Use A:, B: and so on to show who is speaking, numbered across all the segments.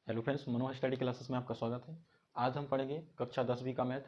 A: Hello friends, मनोहर study classes में आपका स्वागत है। आज हम पढ़ेंगे कक्षा 10वीं का मैथ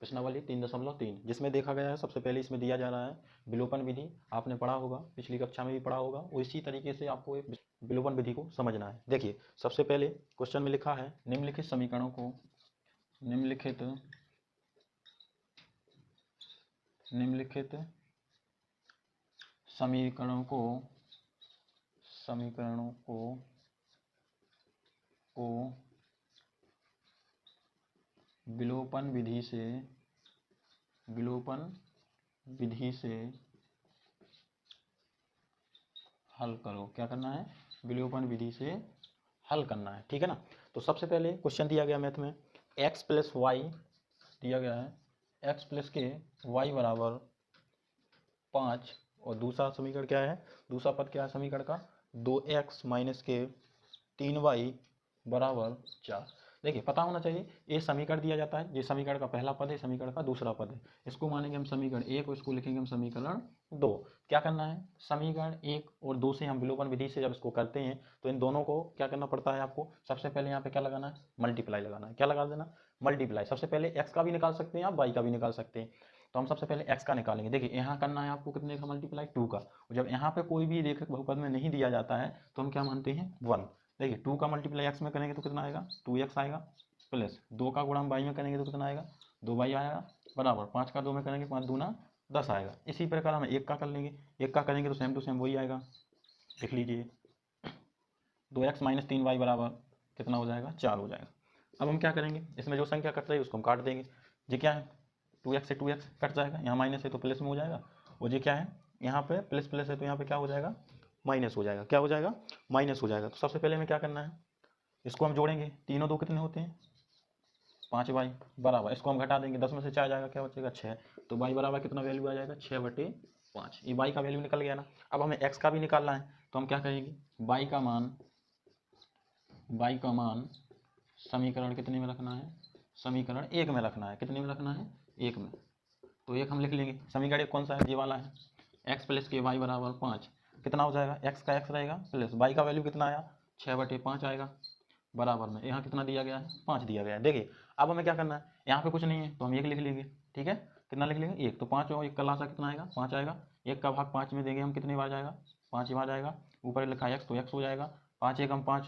A: प्रश्नावली 3.3, जिसमें देखा गया है सबसे पहले इसमें दिया जा रहा है विलोपन विधि। आपने पढ़ा होगा, पिछली कक्षा में भी पढ़ा होगा। उसी तरीके से आपको एक विलोपन विधि को समझना है। देखिए, सबसे पहले क्वेश्चन में लिखा है निम्नलिखित समीकरणों को विलोपन विधि से हल करो। क्या करना है? विलोपन विधि से हल करना है, ठीक है ना। तो सबसे पहले क्वेश्चन दिया गया मैथ में x प्लस वाई दिया गया है, x प्लस के y बराबर 5। और दूसरा समीकरण क्या है? दूसरा पद क्या है समीकरण का? 2x माइनस के 3y बराबर 4। देखिए, पता होना चाहिए ये समीकरण दिया जाता है, ये समीकरण का पहला पद है, समीकरण का दूसरा पद है। इसको मानेंगे हम समीकरण 1 और इसको लिखेंगे हम समीकरण 2। क्या करना है? समीकरण 1 और 2 से हम विलोपन विधि से जब इसको करते हैं तो इन दोनों को क्या करना पड़ता है आपको? सबसे पहले यहाँ पे क्या लगाना है? मल्टीप्लाई लगाना है। क्या लगा देना? मल्टीप्लाई। सबसे पहले x का भी निकाल सकते हैं आप, y का भी निकाल सकते हैं। तो हम सबसे पहले x का निकालेंगे। देखिए, यहाँ करना है आपको कितने का मल्टीप्लाई? 2 का। जब यहाँ पे कोई भी रेखक बहुपद में नहीं दिया जाता है तो हम क्या मानते हैं? 1। देखिए, 2 का मल्टीप्लाई x में करेंगे तो कितना आएगा? 2x आएगा, प्लस 2 का गुणा हम y में करेंगे तो कितना आएगा? 2y आएगा, बराबर 5 का 2 में करेंगे 5 दूना 10 आएगा। इसी प्रकार हम 1 का कर लेंगे, 1 का करेंगे तो सेम टू सेम वही आएगा। देख लीजिए, 2x माइनस 3y बराबर कितना हो जाएगा? 4 हो जाएगा। अब हम क्या करेंगे? इसमें जो संख्या कट रही है उसको हम काट देंगे। ये क्या है? 2x से 2x कट जाएगा, यहाँ माइनस है तो प्लस में हो जाएगा। और ये क्या है? यहाँ पे प्लस प्लस है तो यहाँ पे क्या हो जाएगा? माइनस हो जाएगा। क्या हो जाएगा? माइनस हो जाएगा। तो सबसे पहले हमें क्या करना है? इसको हम जोड़ेंगे। 3 और 2 कितने होते हैं? 5y बराबर, इसको हम घटा देंगे, 10 में से 4 जाएगा, क्या बचेगा? 6। तो y बराबर कितना वैल्यू आ जाएगा? 6/5। ये y का वैल्यू निकल गया ना। अब हमें x का भी निकालना है तो हम क्या करेंगे? y का मान समीकरण कितने में रखना है? समीकरण 1 में रखना है। कितने में रखना है? 1 में। तो 1 हम लिख लेंगे। समीकरण 1 कौन सा है? ये वाला है। x प्लस के y बराबर 5। कितना हो जाएगा? x का x रहेगा, प्लस y का वैल्यू कितना आया? 6/5 आएगा, बराबर में यहाँ कितना दिया गया है? 5 दिया गया है। देखिए, अब हमें क्या करना है? यहाँ पे कुछ नहीं है तो हम 1 लिख लेंगे, ठीक है। कितना लिख लेंगे? 1। तो 5 और 1 का लासा कितना आएगा? 5 आएगा। 1 का भाग 5 में देंगे हम, कितनी बार जाएगा? 5 बार जाएगा। ऊपर लिखा है x तो x हो जाएगा। 5 1 हम 5,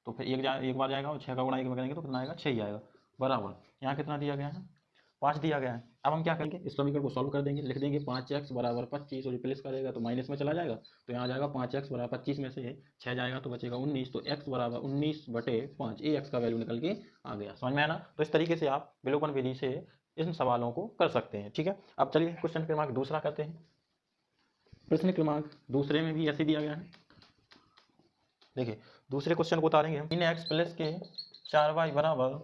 A: तो फिर एक बार जाएगा। और 6 का गुणा 1 में करेंगे तो कितना आएगा? 6 ही आएगा, बराबर। यहाँ कितना दिया गया है? 5 दिया गया है। अब हम क्या करेंगे? इस समीकरण को सॉल्व कर देंगे। लिख देंगे 5x बराबर 25 और रिप्लेस करेगा तो माइनस में चला जाएगा, तो यहाँ आ जाएगा 5x बराबर 25 में से 6 जाएगा तो बचेगा 19। तो x बराबर 19/5, ये x का वैल्यू निकल के आ गया। समझ में आया ना? तो इस तरीके से आप विलोपन विधि से इन सवालों को कर सकते हैं, ठीक है। अब चलिए क्वेश्चन क्रमांक दूसरा करते हैं। प्रश्न क्रमांक दूसरे में भी ऐसे दिया गया है। देखिए, दूसरे क्वेश्चन को उतारेंगे हम। 3x प्लस के 4y बराबर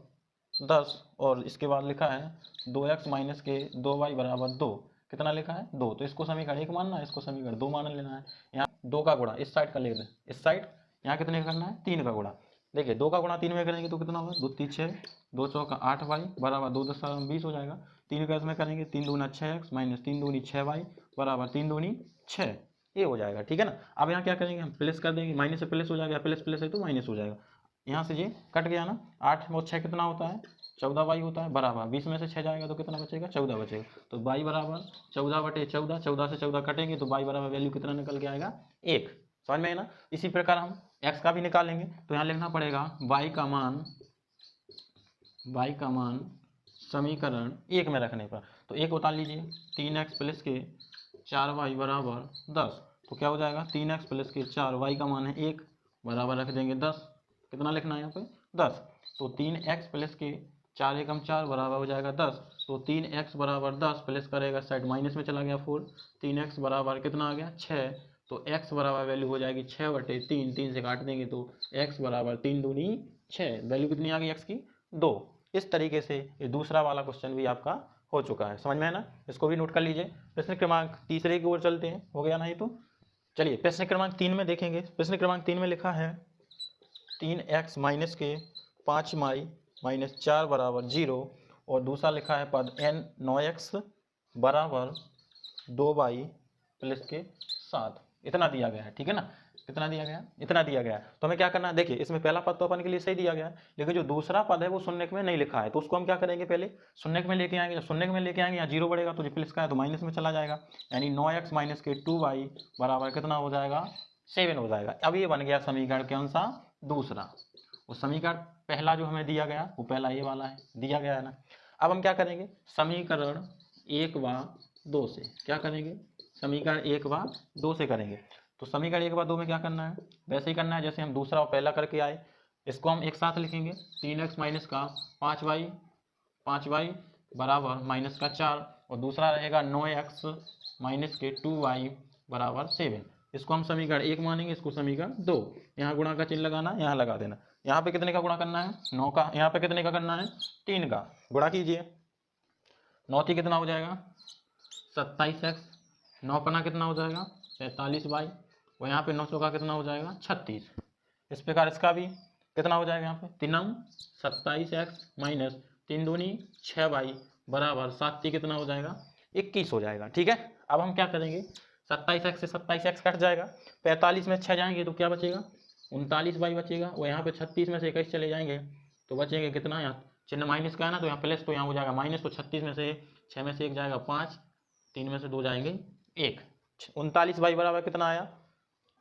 A: 10 और इसके बाद लिखा है 2x माइनस के 2y बराबर 2। कितना लिखा है? 2। तो इसको समीकरण 1 मानना है, इसको समीकरण 2 मान लेना है। यहाँ 2 का गुणा इस साइड का ले लें, इस साइड यहाँ कितने का करना है? 3 का गुणा। देखिए, 2 का गुणा 3 में करेंगे तो कितना होगा? 2 3 6, 2 चौका 8y बराबर 2 10 20 हो जाएगा। 3 का इसमें करेंगे 3 दूना 6x माइनस 3 दूनी 6y बराबर 3 दूनी 6, ये हो जाएगा, ठीक है ना। अब यहाँ क्या करेंगे? हम प्लस कर देंगे, माइनस से प्लस हो जाएगा, प्लस प्लस है तो माइनस हो जाएगा। यहाँ से ये कट गया ना। 8 और 6 कितना होता है? 14y होता है, बराबर 20 में से 6 जाएगा तो कितना बचेगा? 14 बचेगा। तो y बराबर 14/14, 14 से 14 कटेंगे तो y बराबर वैल्यू कितना निकल के आएगा? 1। समझ में है ना? इसी प्रकार हम x का भी निकालेंगे तो यहाँ लिखना पड़ेगा y का मान समीकरण 1 में रखने पर। तो 1 उतार लीजिए। 3x प्लस के 4y बराबर 10। तो क्या हो जाएगा? 3x प्लस के 4y का मान है 1, बराबर रख देंगे 10। कितना लिखना है यहाँ पे? 10। तो 3x प्लस के 4 एकम 4 बराबर हो जाएगा 10। तो 3x बराबर 10 प्लस करेगा, साइड माइनस में चला गया 4। 3x बराबर कितना आ गया? 6। तो x बराबर वैल्यू हो जाएगी 6/3। 3 से काट देंगे तो x बराबर 3 दूनी 6। वैल्यू कितनी आ गई x की? 2। इस तरीके से ये दूसरा वाला क्वेश्चन भी आपका हो चुका है। समझ में है ना? इसको भी नोट कर लीजिए। प्रश्न क्रमांक तीसरे की ओर चलते हैं। हो गया नहीं तो चलिए प्रश्न क्रमांक 3 में देखेंगे। प्रश्न क्रमांक 3 में लिखा है 3x माइनस के 5y माइनस 4 बराबर 0 और दूसरा लिखा है पद n 9x बराबर 2y प्लस के 7। इतना दिया गया है, ठीक है ना। कितना दिया गया, इतना दिया गया। तो हमें क्या करना है, देखिए इसमें पहला पद तो अपन के लिए सही दिया गया है, लेकिन जो दूसरा पद है वो शून्य में नहीं लिखा है, तो उसको हम क्या करेंगे, पहले शून्य में लेके आएंगे। जब शून्य में लेके आएंगे, यहाँ जीरो बढ़ेगा तो जो प्लस का है तो माइनस में चला जाएगा, यानी 9x माइनस के 2y बराबर कितना हो जाएगा, 7 हो जाएगा। अब ये बन गया समीकरण कौन सा, दूसरा। वो समीकरण पहला जो हमें दिया गया वो पहला ये वाला है, दिया गया है ना। अब हम क्या करेंगे, समीकरण 1 व 2 से क्या करेंगे, समीकरण 1 व 2 से करेंगे। तो समीकरण 1 व 2 में क्या करना है, वैसे ही करना है जैसे हम दूसरा और पहला करके आए। इसको हम एक साथ लिखेंगे, 3x माइनस का 5y बराबर माइनस का 4, और दूसरा रहेगा 9x माइनस के 2y बराबर 7। इसको हम समीकरण 1 मानेंगे, इसको समीकरण 2। यहाँ गुणा का चिन्ह लगाना, यहाँ लगा देना। यहाँ पे कितने का गुणा करना है, 9 का। यहाँ पे कितने का करना है, 3 का। गुणा कीजिए, 9 थी कितना हो जाएगा 27x, 9 पना कितना हो जाएगा 45y, और यहाँ पे 900 का कितना हो जाएगा 36। इस प्रकार इसका भी कितना हो जाएगा, यहाँ पे 3 27x माइनस 3 दूनी 6y बराबर 7 कितना हो जाएगा 21 हो जाएगा। ठीक है, अब हम क्या करेंगे, 27x से 27x कट जाएगा, 45 में 6 जाएंगे तो क्या बचेगा 39y बचेगा, और यहाँ पे 36 में से 21 चले जाएंगे तो बचेंगे कितना, यहाँ चिन्ह माइनस का है ना, तो यहाँ प्लस तो यहाँ हो जाएगा माइनस, तो 36 में से 6 में से 1 जाएगा 5, 3 में से 2 जाएंगे 1, 39y बराबर कितना आया,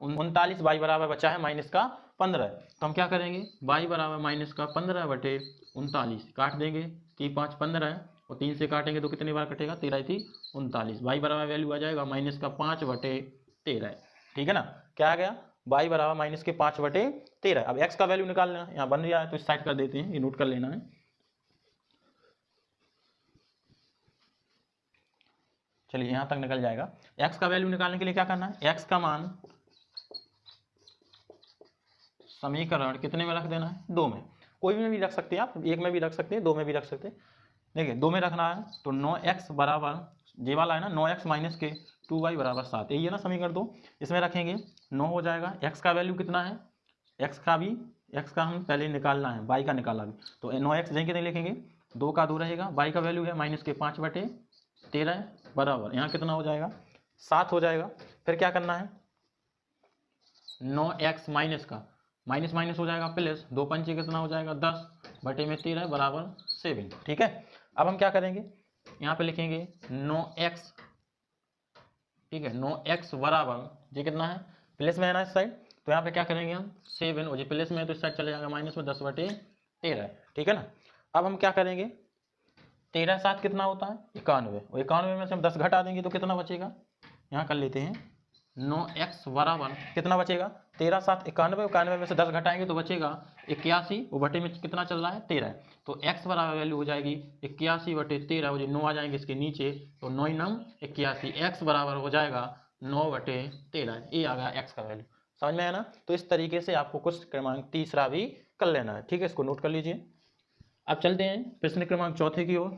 A: 39y बराबर बचा है माइनस का 15। तो हम क्या करेंगे, y बराबर माइनस का 15 बटे 39 काट देंगे, 3 5 15 और 3 से काटेंगे तो कितनी बार कटेगा, 13 थी 39। y बराबर वैल्यू आ जाएगा माइनस का 5 बटे 13। ठीक है ना, क्या आ गया, y बराबर माइनस के 5 बटे 13। अब x का वैल्यू निकालना है, यहाँ बन रहा है तो इस साइड कर देते हैं, ये नोट कर लेना है। चलिए यहाँ तक निकल जाएगा। x का वैल्यू निकालने के लिए क्या करना है, x का मान समीकरण कितने में रख देना है, 2 में। कोई में भी रख सकते हैं आप, 1 में भी रख सकते हैं, 2 में भी रख सकते हैं। देखिए 2 में रखना है तो 9x बराबर ये वाला है ना, 9x माइनस के 2y बराबर 7, यही है ना समीकरण 2। इसमें रखेंगे 9 हो जाएगा। x का वैल्यू कितना है, x का हम पहले निकालना है, y का निकाला भी, तो 9x यहीं कितने लिखेंगे, 2 का 2 रहेगा, y का वैल्यू है माइनस के 5 बटे 13 बराबर यहाँ कितना हो जाएगा 7 हो जाएगा। फिर क्या करना है, 9x माइनस का माइनस माइनस हो जाएगा प्लस, 2 पंचे कितना हो जाएगा 10 बटे में 13 बराबर 7। ठीक है, अब हम क्या करेंगे, यहाँ पे लिखेंगे 9x, ठीक है 9x बराबर ये कितना है प्लस में है ना इस साइड, तो यहाँ पे क्या करेंगे हम 7, और ये प्लस में है तो इस साइड चले जाएगा माइनस में 10 बटे 13। ठीक है ना, अब हम क्या करेंगे, 13 7 कितना होता है 91, और 91 में से हम 10 घटा देंगे तो कितना बचेगा, यहाँ कर लेते हैं 9x बराबर कितना बचेगा, 13 7 91, 91 में से 10 घटाएंगे तो बचेगा 81, वो बटे में कितना चल रहा है 13, तो x बराबर वैल्यू हो जाएगी 81 बटे 13, जो 9 आ जाएंगे इसके नीचे तो 9 9 81, x बराबर हो जाएगा 9 बटे 13। ये आ गया x का वैल्यू, समझ में आया ना। तो इस तरीके से आपको क्वेश्चन क्रमांक तीसरा भी कर लेना है। ठीक है, इसको नोट कर लीजिए। अब चलते हैं प्रश्न क्रमांक चौथे की ओर।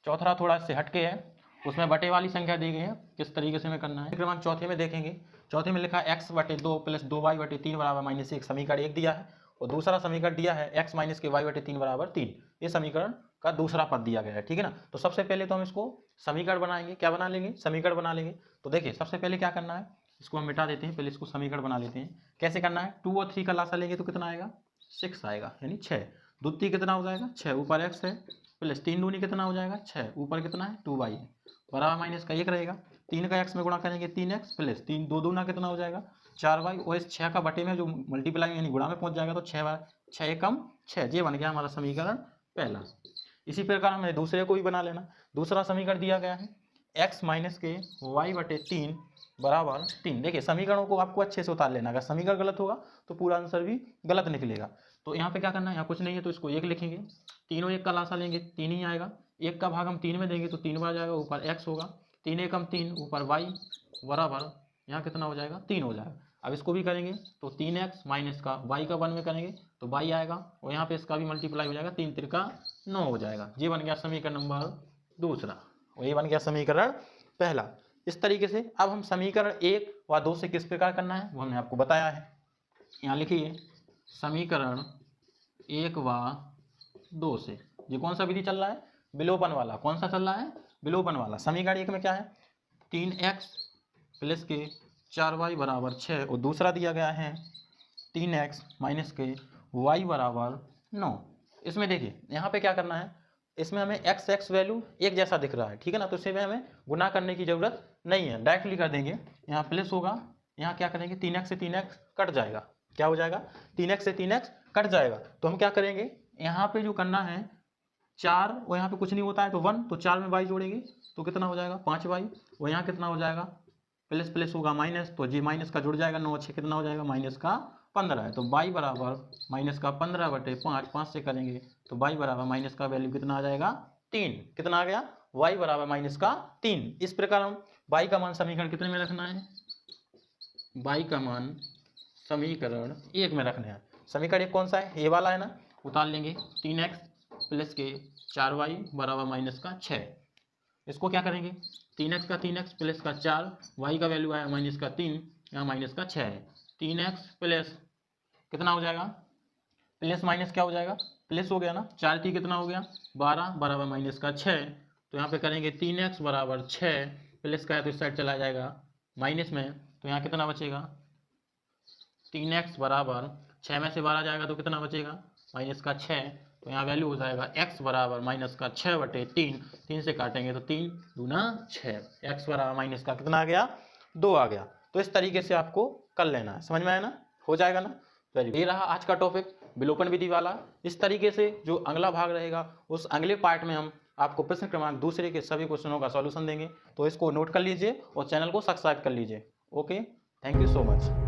A: चौथा थोड़ा इससे हटके है, उसमें बटे वाली संख्या दी गई है, किस तरीके से हमें करना है। क्रमांक चौथे में देखेंगे, चौथे में लिखा x बटे 2 प्लस 2y बटे 3 बराबर माइनस 1, समीकरण 1 दिया है, और दूसरा समीकरण दिया है x माइनस के y बटे 3 बराबर 3। ये समीकरण का दूसरा पद दिया गया है। ठीक है ना, तो सबसे पहले तो हम इसको समीकरण बनाएंगे, क्या बना लेंगे, समीकरण बना लेंगे। तो देखिए सबसे पहले क्या करना है, इसको हम मिटा देते हैं, पहले इसको समीकरण बना लेते हैं। कैसे करना है, 2 और 3 का लासा लेंगे तो कितना आएगा 6 आएगा, यानी 6, दूती कितना हो जाएगा 6, ऊपर x है प्लस 3 दूनी कितना हो जाएगा 6, ऊपर कितना है 2y है, बराबर माइनस का 1 रहेगा, 3 का x में गुणा करेंगे 3x प्लस 3 2 दूना कितना हो जाएगा 4y, और इस 6 का बटे में जो मल्टीप्लाई यानी गुणा में पहुंच जाएगा तो 6 कम 6, ये बन गया हमारा समीकरण पहला। इसी प्रकार हमें दूसरे को भी बना लेना। दूसरा समीकरण दिया गया है x माइनस के y बटे 3 बराबर 3। देखिए समीकरणों को आपको अच्छे से उतार लेना, अगर समीकरण गलत होगा तो पूरा आंसर भी गलत निकलेगा। तो यहाँ पे क्या करना है, यहाँ कुछ नहीं है तो इसको 1 लिखेंगे, तीनों 1 का लासा लेंगे 3 ही आएगा, 1 का भाग हम 3 में देंगे तो 3 बार जाएगा, ऊपर x होगा, 3 एकम 3 ऊपर y बराबर यहाँ कितना हो जाएगा 3 हो जाएगा। अब इसको भी करेंगे तो 3x माइनस का y का 1 में करेंगे तो y आएगा, और यहाँ पे इसका भी मल्टीप्लाई हो जाएगा, 3 3 का 9 हो जाएगा। ये बन गया समीकरण नंबर दूसरा, और ये बन गया समीकरण पहला। इस तरीके से अब हम समीकरण 1 व 2 से किस प्रकार करना है वो हमने आपको बताया है। यहाँ लिखिए समीकरण 1 व 2 से, ये कौन सा विधि चल रहा है, विलोपन वाला। कौन सा चल रहा है, विलोपन वाला। समीकरण 1 में क्या है 3x प्लस के 4y बराबर 6 और दूसरा दिया गया है 3x माइनस के y बराबर 9। इसमें देखिए यहाँ पे क्या करना है, इसमें हमें x वैल्यू एक जैसा दिख रहा है, ठीक है ना, तो इसमें हमें गुना करने की ज़रूरत नहीं है, डायरेक्टली कर देंगे। यहाँ प्लस होगा, यहाँ क्या करेंगे 3x से 3x कट जाएगा, क्या हो जाएगा 3x से 3x कट जाएगा। तो हम क्या करेंगे, यहाँ पे जो करना है 4 और यहाँ पे कुछ नहीं होता है तो 1, तो 4 में y जोड़ेंगे तो कितना हो जाएगा 5y, और यहाँ कितना हो जाएगा प्लस प्लस होगा माइनस, तो जी माइनस का जुड़ जाएगा, 9 6 कितना हो जाएगा माइनस का 15 है, तो y बराबर माइनस का 15/5, 5 से करेंगे तो y बराबर माइनस का वैल्यू कितना आ जाएगा 3, कितना आ गया y बराबर माइनस का 3। इस प्रकार हम y का मान समीकरण कितने में रखना है, y का मान समीकरण 1 में रखना है। समीकरण 1 कौन सा है, ये वाला है ना, उतार लेंगे 3x प्लस के 4y बराबर माइनस का 6। इसको क्या करेंगे 3x का 3x प्लस का 4, y का वैल्यू आया माइनस का 3, यहाँ माइनस का 6 है, 3x प्लस कितना हो जाएगा, प्लस माइनस क्या हो जाएगा, प्लस हो गया ना, 4 3 कितना हो गया 12 बराबर माइनस का 6। तो यहाँ पे करेंगे 3x बराबर 6, प्लस का है तो इस साइड चला जाएगा माइनस में, तो यहाँ कितना बचेगा 3x बराबर 6 में से 12 जाएगा तो कितना बचेगा माइनस का 6, तो यहाँ वैल्यू हो जाएगा x बराबर माइनस का 6/3, 3 से काटेंगे तो 3 दूना 6, x बराबर माइनस का कितना आ गया 2 आ गया। तो इस तरीके से आपको कर लेना है, समझ में आया ना, हो जाएगा ना। ये रहा आज का टॉपिक विलोपन विधि वाला। इस तरीके से जो अगला भाग रहेगा उस अगले पार्ट में हम आपको प्रश्न क्रमांक दूसरे के सभी क्वेश्चनों का सॉल्यूशन देंगे, तो इसको नोट कर लीजिए और चैनल को सब्सक्राइब कर लीजिए। Okay, thank you so much.